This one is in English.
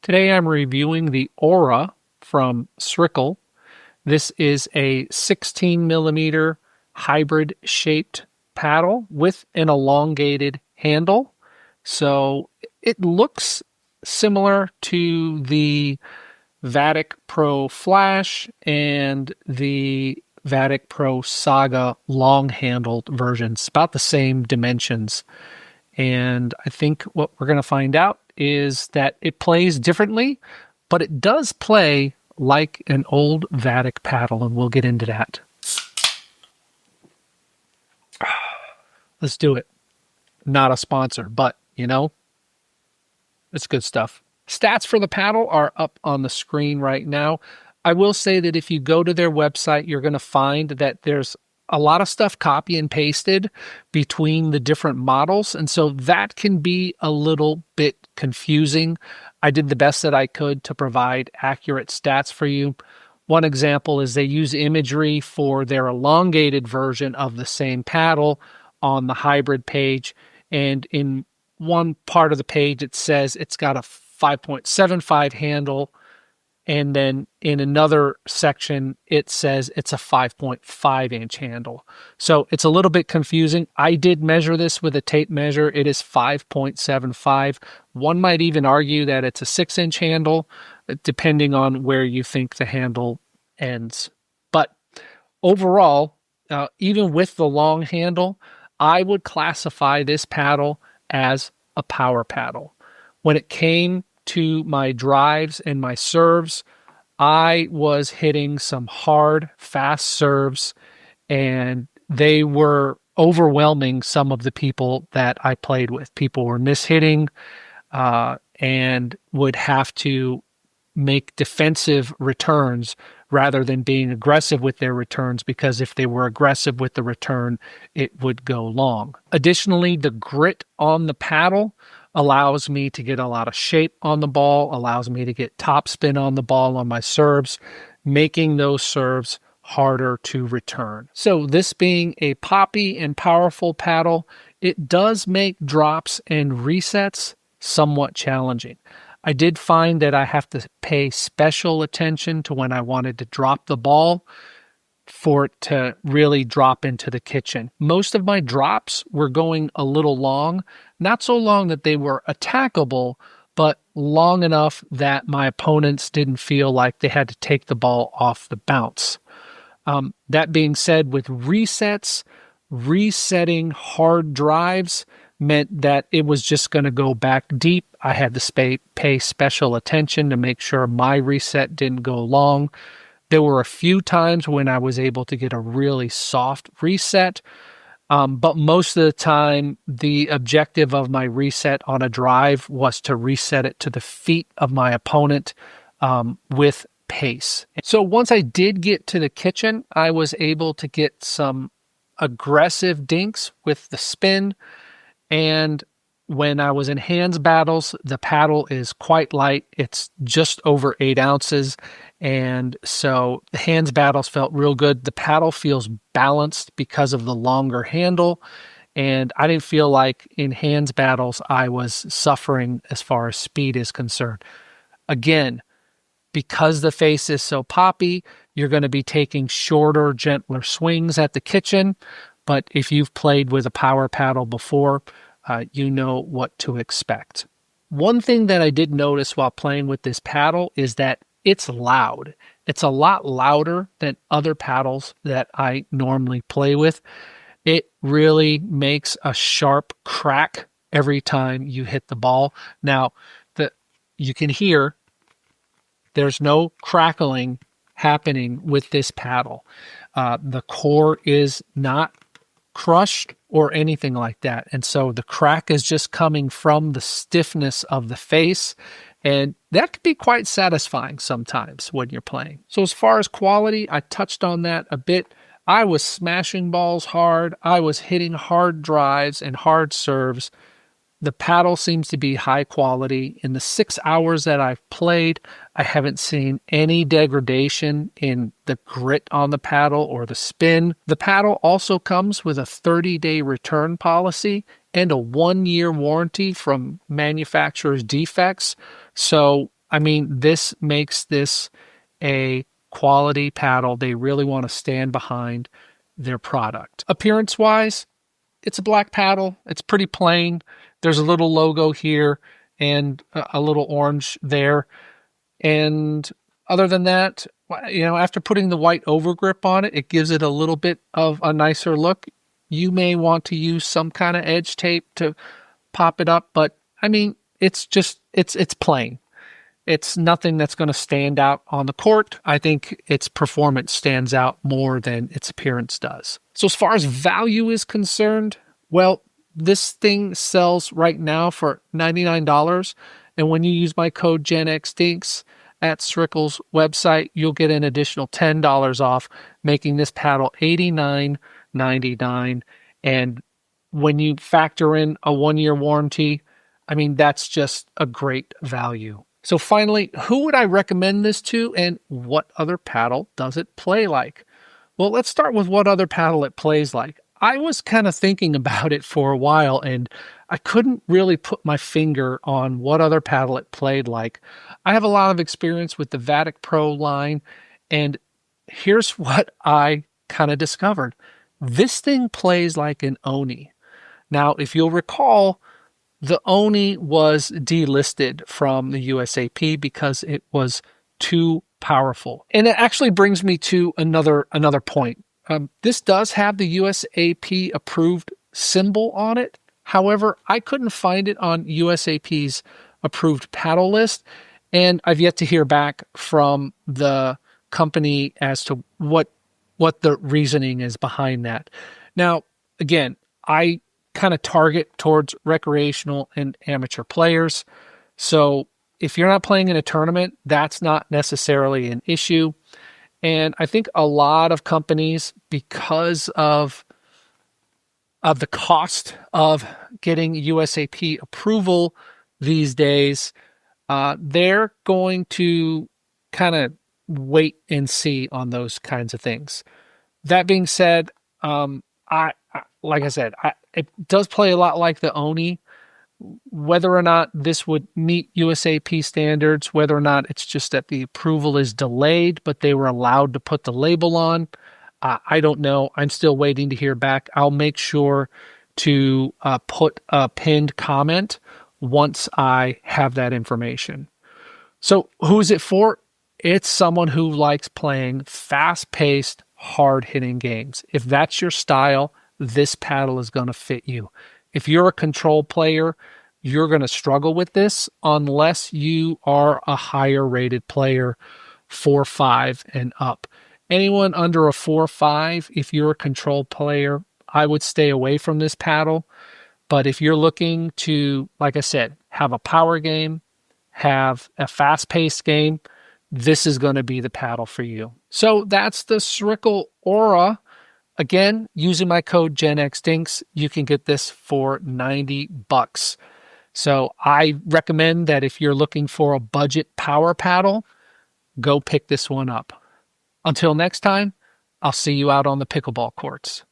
Today I'm reviewing the Aura from Srikel. This is a 16 millimeter hybrid shaped paddle with an elongated handle. So it looks similar to the Vatic Pro Flash and the Vatic Pro Saga long-handled versions, about the same dimensions. And I think what we're going to find out is that it plays differently, but it does play like an old Vatic paddle, and we'll get into that. Let's do it. Not a sponsor, but, you know, it's good stuff. Stats for the paddle are up on the screen right now. I will say that if you go to their website, you're going to find that there's a lot of stuff copy and pasted between the different models, and so that can be a little bit confusing. I did the best that I could to provide accurate stats for you. One example is they use imagery for their elongated version of the same paddle on the hybrid page, and in one part of the page it says it's got a 5.75 handle, and then in another section, it says it's a 5.5 inch handle. So it's a little bit confusing. I did measure this with a tape measure. It is 5.75. One might even argue that it's a 6-inch handle, depending on where you think the handle ends. But overall, even with the long handle, I would classify this paddle as a power paddle. When it came to my drives and my serves, I was hitting some hard, fast serves, and they were overwhelming some of the people that I played with. People were mishitting and would have to make defensive returns rather than being aggressive with their returns, because if they were aggressive with the return, it would go long. Additionally, the grit on the paddle allows me to get a lot of shape on the ball, allows me to get top spin on the ball on my serves, making those serves harder to return. So this being a poppy and powerful paddle, it does make drops and resets somewhat challenging. I did find that I have to pay special attention to when I wanted to drop the ball for it to really drop into the kitchen. Most of my drops were going a little long, not so long that they were attackable, but long enough that my opponents didn't feel like they had to take the ball off the bounce. That being said, with resets, resetting hard drives meant that it was just going to go back deep. I had to pay special attention to make sure my reset didn't go long. There were a few times when I was able to get a really soft reset, but most of the time, the objective of my reset on a drive was to reset it to the feet of my opponent with pace. So once I did get to the kitchen, I was able to get some aggressive dinks with the spin, and when I was in hands battles, the paddle is quite light. It's just over 8 ounces. And so the hands battles felt real good. The paddle feels balanced because of the longer handle. And I didn't feel like in hands battles I was suffering as far as speed is concerned. Again, because the face is so poppy, you're going to be taking shorter, gentler swings at the kitchen. But if you've played with a power paddle before, you know what to expect. One thing that I did notice while playing with this paddle is that it's loud. It's a lot louder than other paddles that I normally play with. It really makes a sharp crack every time you hit the ball. Now, you can hear there's no crackling happening with this paddle. The core is not crushed or anything like that. And so the crack is just coming from the stiffness of the face. And that can be quite satisfying sometimes when you're playing. So as far as quality, I touched on that a bit. I was smashing balls hard. I was hitting hard drives and hard serves. The paddle seems to be high quality. In the 6 hours that I've played, I haven't seen any degradation in the grit on the paddle or the spin. The paddle also comes with a 30-day return policy and a 1-year warranty from manufacturer's defects. So I mean, this makes this a quality paddle. They really want to stand behind their product. Appearance wise, it's a black paddle. It's pretty plain. There's a little logo here and a little orange there. And other than that, after putting the white overgrip on it, it gives it a little bit of a nicer look. You may want to use some kind of edge tape to pop it up, but I mean, it's plain. It's nothing that's going to stand out on the court. I think its performance stands out more than its appearance does. So as far as value is concerned, well, this thing sells right now for $99. And when you use my code GenXDinks at Srikel's website, you'll get an additional $10 off, making this paddle $89.99. And when you factor in a 1-year warranty, I mean, that's just a great value. So finally, who would I recommend this to, and what other paddle does it play like? Well, let's start with what other paddle it plays like. I was kind of thinking about it for a while, and I couldn't really put my finger on what other paddle it played like. I have a lot of experience with the Vatic Pro line, and here's what I kind of discovered. This thing plays like an Oni. Now, if you'll recall, the Oni was delisted from the USAP because it was too powerful. And it actually brings me to another point. This does have the USAP approved symbol on it. However, I couldn't find it on USAP's approved paddle list, and I've yet to hear back from the company as to what the reasoning is behind that. Now, again, I kind of target towards recreational and amateur players. So if you're not playing in a tournament, that's not necessarily an issue. And I think a lot of companies, because of the cost of getting USAP approval these days, they're going to kind of wait and see on those kinds of things. That being said, like I said, it does play a lot like the Oni. Whether or not this would meet USAP standards, whether or not it's just that the approval is delayed, but they were allowed to put the label on, I don't know. I'm still waiting to hear back. I'll make sure to put a pinned comment once I have that information. So who is it for? It's someone who likes playing fast-paced, hard-hitting games. If that's your style, this paddle is going to fit you. If you're a control player, you're going to struggle with this unless you are a higher rated player, 4-5 and up. Anyone under a 4-5, if you're a control player, I would stay away from this paddle. But if you're looking to, like I said, have a power game, have a fast-paced game, this is going to be the paddle for you. So that's the Srikel Aura. Again, using my code GenXDinks, you can get this for $90. So I recommend that if you're looking for a budget power paddle, go pick this one up. Until next time, I'll see you out on the pickleball courts.